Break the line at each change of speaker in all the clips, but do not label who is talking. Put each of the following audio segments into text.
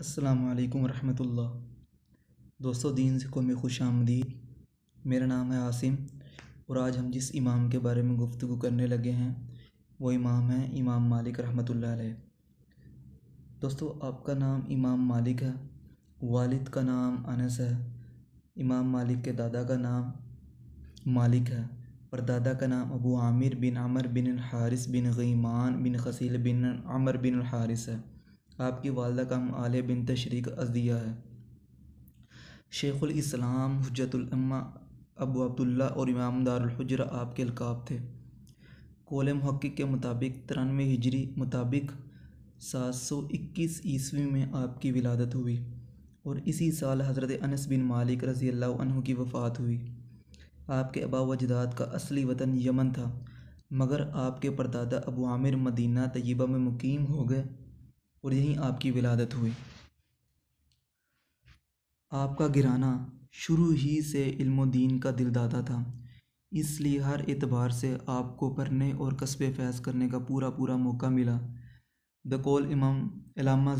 السلام علیکم ورحمۃ اللہ۔ دوستو دین سے قومی خوش آمدید۔ میرا نام ہے عاصم اور آج ہم جس امام کے بارے میں گفتگو کرنے لگے ہیں وہ امام ہیں امام مالک رحمۃ اللہ علیہ۔ دوستو آپ کا نام امام مالک ہے، والد کا نام انس ہے، امام مالک کے دادا کا نام مالک ہے اور دادا کا نام ابو عامر بن عمر بن الحارث بن غیمان بن خصیل بن عمر بن الحارث ہے۔ آپ کی والدہ کا نام آلہ بنت شریک ازدیہ ہے۔ شیخ الاسلام حجت الامہ ابو عبداللہ اور امام دار الحجرہ آپ کے القاب تھے۔ قول محقق کے مطابق 93 ہجری مطابق 721 عیسوی میں آپ کی ولادت ہوئی اور اسی سال حضرت انس بن مالک رضی اللہ عنہ کی وفات ہوئی۔ آپ کے آباء و اجداد کا اصلی وطن یمن تھا، مگر آپ کے پردادا ابو عامر مدینہ طیبہ میں مقیم ہو گئے اور یہیں آپ کی ولادت ہوئی۔ آپ کا گھرانہ شروع ہی سے علم و دین کا دل دادا تھا، اس لیے ہر اعتبار سے آپ کو پڑھنے اور کسب فیض کرنے کا پورا موقع ملا۔ بقول امام علامہ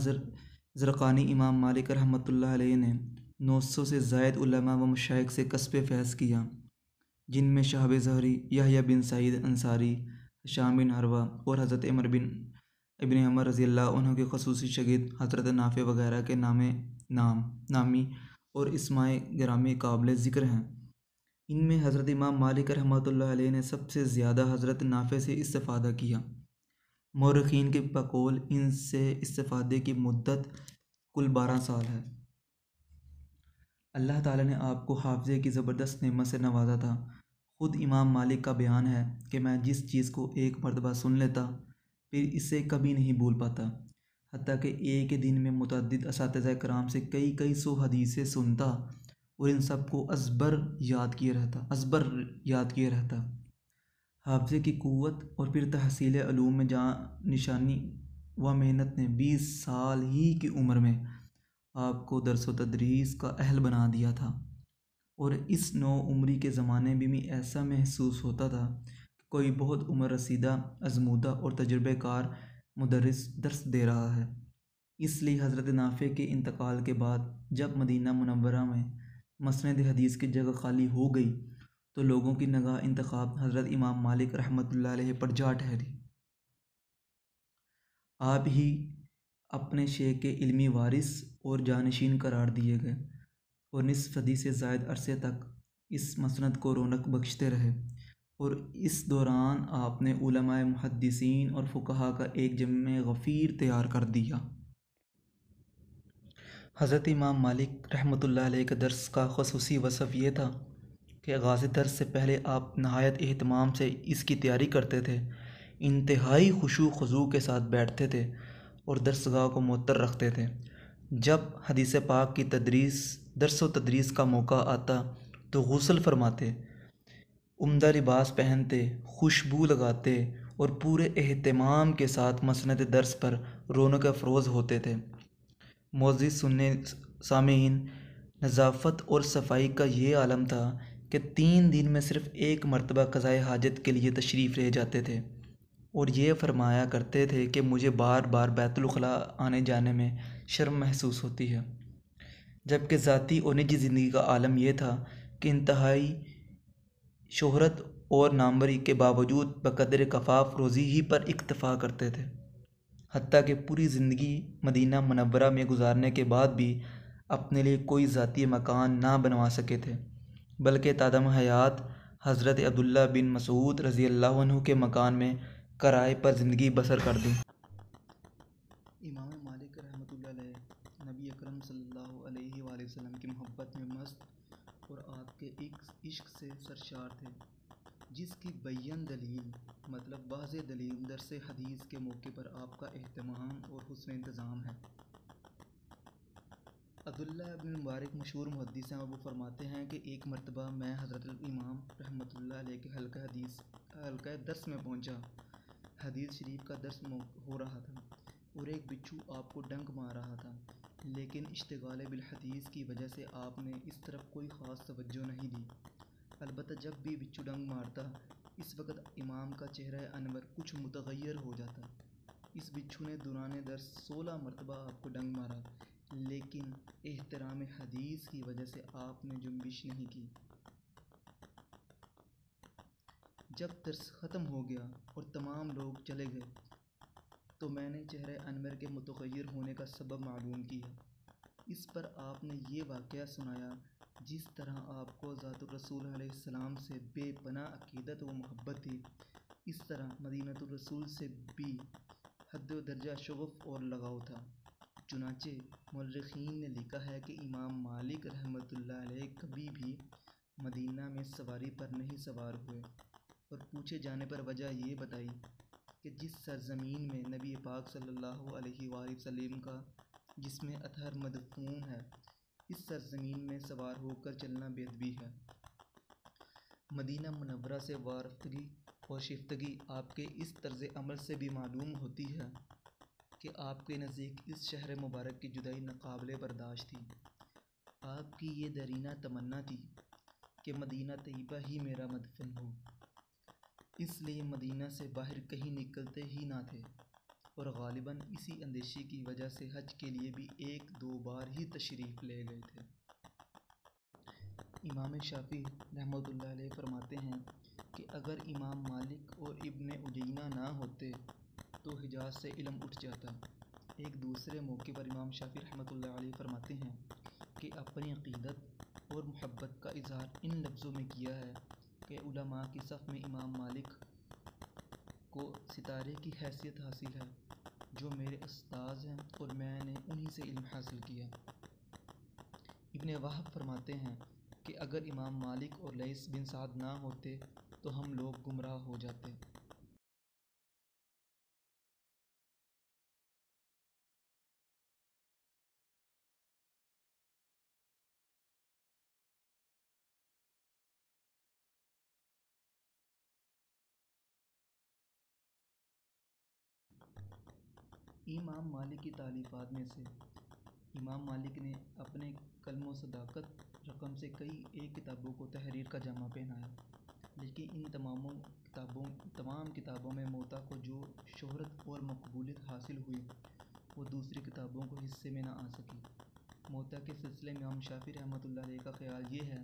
زرقانی امام مالک رحمۃ اللہ علیہ نے 900 سے زائد علماء و مشائخ سے کسب فیض کیا، جن میں شہاب ظہری، یحییٰ بن سعید انصاری، ہشام بن عروہ اور حضرت عمر بن ابن عمر رضی اللہ عنہ کے خصوصی شاگرد حضرت نافع وغیرہ کے نامی اور اسماء گرامی قابل ذکر ہیں۔ ان میں حضرت امام مالک رحمۃ اللہ علیہ نے سب سے زیادہ حضرت نافع سے استفادہ کیا۔ مورخین کے بقول ان سے استفادے کی مدت کل 12 سال ہے۔ اللہ تعالیٰ نے آپ کو حافظے کی زبردست نعمت سے نوازا تھا۔ خود امام مالک کا بیان ہے کہ میں جس چیز کو ایک مرتبہ سن لیتا پھر اسے کبھی نہیں بھول پاتا، حتیٰ کہ ایک دن میں متعدد اساتذہ کرام سے کئی سو حدیثیں سنتا اور ان سب کو ازبر یاد کیے رہتا۔ حافظے کی قوت اور پھر تحصیل علوم میں جاں نشانی و محنت نے 20 سال ہی کی عمر میں آپ کو درس و تدریس کا اہل بنا دیا تھا، اور اس نو عمری کے زمانے میں بھی ایسا محسوس ہوتا تھا کہ کوئی بہت عمر رسیدہ، ازمودہ اور تجربہ کار مدرس درس دے رہا ہے۔ اس لیے حضرت نافع کے انتقال کے بعد جب مدینہ منورہ میں مسند حدیث کی جگہ خالی ہو گئی تو لوگوں کی نگاہ انتخاب حضرت امام مالک رحمۃ اللہ علیہ پر جا ٹھہری۔ آپ ہی اپنے شیخ کے علمی وارث اور جانشین قرار دیے گئے اور نصف صدی سے زائد عرصے تک اس مسند کو رونق بخشتے رہے، اور اس دوران آپ نے علماء محدثین اور فقہا کا ایک جمع غفیر تیار کر دیا۔ حضرت امام مالک رحمۃ اللہ علیہ کے درس کا خصوصی وصف یہ تھا کہ آغاز درس سے پہلے آپ نہایت اہتمام سے اس کی تیاری کرتے تھے، انتہائی خشوع و خضوع کے ساتھ بیٹھتے تھے اور درسگاہ کو معطر رکھتے تھے۔ جب حدیث پاک کی درس و تدریس کا موقع آتا تو غسل فرماتے، عمدہ لباس پہنتے، خوشبو لگاتے اور پورے اہتمام کے ساتھ مسند درس پر رونق افروز ہوتے تھے۔ معزز سامعین، نظافت اور صفائی کا یہ عالم تھا کہ 3 دن میں صرف ایک مرتبہ قضائے حاجت کے لیے تشریف لے جاتے تھے اور یہ فرمایا کرتے تھے کہ مجھے بار بار بیت الخلاء آنے جانے میں شرم محسوس ہوتی ہے، جبکہ ذاتی اور نجی زندگی کا عالم یہ تھا کہ انتہائی شہرت اور ناموری کے باوجود بقدر کفاف روزی ہی پر اکتفا کرتے تھے، حتیٰ کہ پوری زندگی مدینہ منورہ میں گزارنے کے بعد بھی اپنے لیے کوئی ذاتی مکان نہ بنوا سکے تھے، بلکہ تادم حیات حضرت عبداللہ بن مسعود رضی اللہ عنہ کے مکان میں کرائے پر زندگی بسر کر دی۔ امام مالک رحمۃ اللہ علیہ نبی اکرم صلی اللہ علیہ وآلہ وسلم کی محبت میں مست اور آپ کے عشق سے سرشار تھے، جس کی بیان دلیل مطلب واضح دلیل درس حدیث کے موقع پر آپ کا اہتمام اور حسن انتظام ہے۔ عبداللہ ابن مبارک مشہور محدث ہیں اور وہ فرماتے ہیں کہ ایک مرتبہ میں حضرت امام رحمۃ اللہ علیہ کے حلقہ درس میں پہنچا۔ حدیث شریف کا درس ہو رہا تھا اور ایک بچھو آپ کو ڈنک مار رہا تھا، لیکن اشتغال بالحدیث کی وجہ سے آپ نے اس طرف کوئی خاص توجہ نہیں دی۔ البتہ جب بھی بچھو ڈنک مارتا اس وقت امام کا چہرہ انور کچھ متغیر ہو جاتا۔ اس بچھو نے دوران درس 16 مرتبہ آپ کو ڈنک مارا، لیکن احترام حدیث کی وجہ سے آپ نے جنبش نہیں کی۔ جب درس ختم ہو گیا اور تمام لوگ چلے گئے تو میں نے چہرہ انور کے متغیر ہونے کا سبب معلوم کیا۔ اس پر آپ نے یہ واقعہ سنایا جس طرح آپ کو ذات الرسول علیہ السلام سے بے پناہ عقیدت و محبت تھی، اس طرح مدینہ الرسول سے بھی حد و درجہ شغف اور لگاؤ تھا۔ چنانچہ مورخین نے لکھا ہے کہ امام مالک رحمۃ اللہ علیہ کبھی بھی مدینہ میں سواری پر نہیں سوار ہوئے، اور پوچھے جانے پر وجہ یہ بتائی کہ جس سرزمین میں نبی پاک صلی اللہ علیہ وآلہ وسلم کا جسم اطہر مدفون ہے، اس سرزمین میں سوار ہو کر چلنا بے ادبی ہے۔ مدینہ منورہ سے وارفتگی اور شیفتگی آپ کے اس طرز عمل سے بھی معلوم ہوتی ہے کہ آپ کے نزدیک اس شہر مبارک کی جدائی ناقابل برداشت تھی۔ آپ کی یہ دیرینہ تمنا تھی کہ مدینہ طیبہ ہی میرا مدفن ہو، اس لیے مدینہ سے باہر کہیں نکلتے ہی نہ تھے، اور غالباً اسی اندیشے کی وجہ سے حج کے لیے بھی ایک دو بار ہی تشریف لے گئے تھے۔ امام شافعی رحمۃ اللہ علیہ فرماتے ہیں کہ اگر امام مالک اور ابن عیینہ نہ ہوتے تو حجاز سے علم اٹھ جاتا۔ ایک دوسرے موقع پر امام شافعی رحمۃ اللہ علیہ فرماتے ہیں کہ اپنی عقیدت اور محبت کا اظہار ان لفظوں میں کیا ہے کہ علماء کی صف میں امام مالک کو ستارے کی حیثیت حاصل ہے، جو میرے استاذ ہیں اور میں نے انہی سے علم حاصل کیا۔ ابن وہب فرماتے ہیں کہ اگر امام مالک اور لیث بن سعد نہ ہوتے تو ہم لوگ گمراہ ہو جاتے۔ امام مالک کی تالیفات میں سے امام مالک نے اپنے قلم و صداقت رقم سے کئی ایک کتابوں کو تحریر کا جامہ پہنایا، لیکن ان تمام کتابوں میں موطا کو جو شہرت اور مقبولیت حاصل ہوئی وہ دوسری کتابوں کو حصے میں نہ آ سکی۔ موطا کے سلسلے میں امام شافعی رحمۃ اللہ علیہ کا خیال یہ ہے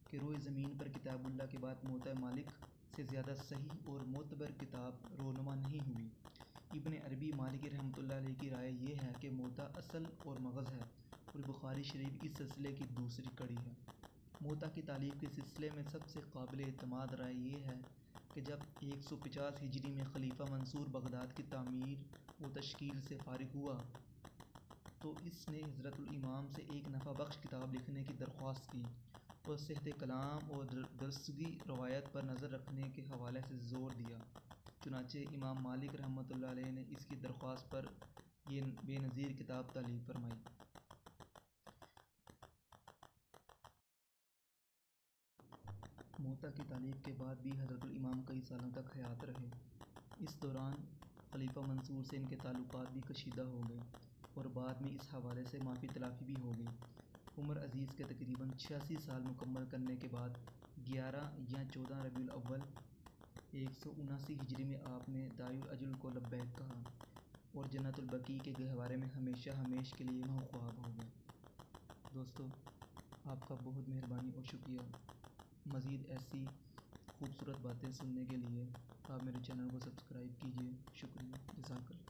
کہ روئے زمین پر کتاب اللہ کے بعد موطا مالک سے زیادہ صحیح اور معتبر کتاب رونما نہیں ہوئی۔ ابن عربی مالکی رحمۃ اللہ علیہ کی رائے یہ ہے کہ موطا اصل اور مغز ہے، اور بخاری شریف اس سلسلے کی دوسری کڑی ہے۔ موطا کی تالیف کے سلسلے میں سب سے قابل اعتماد رائے یہ ہے کہ جب 150 ہجری میں خلیفہ منصور بغداد کی تعمیر و تشکیل سے فارغ ہوا تو اس نے حضرت الامام سے ایک نفع بخش کتاب لکھنے کی درخواست کی، اور صحت کلام اور درستگی روایت پر نظر رکھنے کے حوالے سے زور دیا۔ چنانچہ امام مالک رحمۃ اللہ علیہ نے اس کی درخواست پر یہ بے نظیر کتاب تالیف فرمائی۔ موطا کی تالیف کے بعد بھی حضرت الامام کئی سالوں تک حیات رہے۔ اس دوران خلیفہ منصور سے ان کے تعلقات بھی کشیدہ ہو گئے، اور بعد میں اس حوالے سے معافی تلافی بھی ہو گئی۔ عمر عزیز کے تقریباً 86 سال مکمل کرنے کے بعد 11 یا 14 ربیع الاول 179 ہجری میں آپ نے داعی الاجل کو لبیک کہا اور جنت البقیع کے گہوارے میں ہمیشہ ہمیش کے لیے محو ہو گئے۔ دوستو، آپ کا بہت مہربانی اور شکریہ۔ مزید ایسی خوبصورت باتیں سننے کے لیے آپ میرے چینل کو سبسکرائب کیجیے۔ شکریہ، جزاک اللہ۔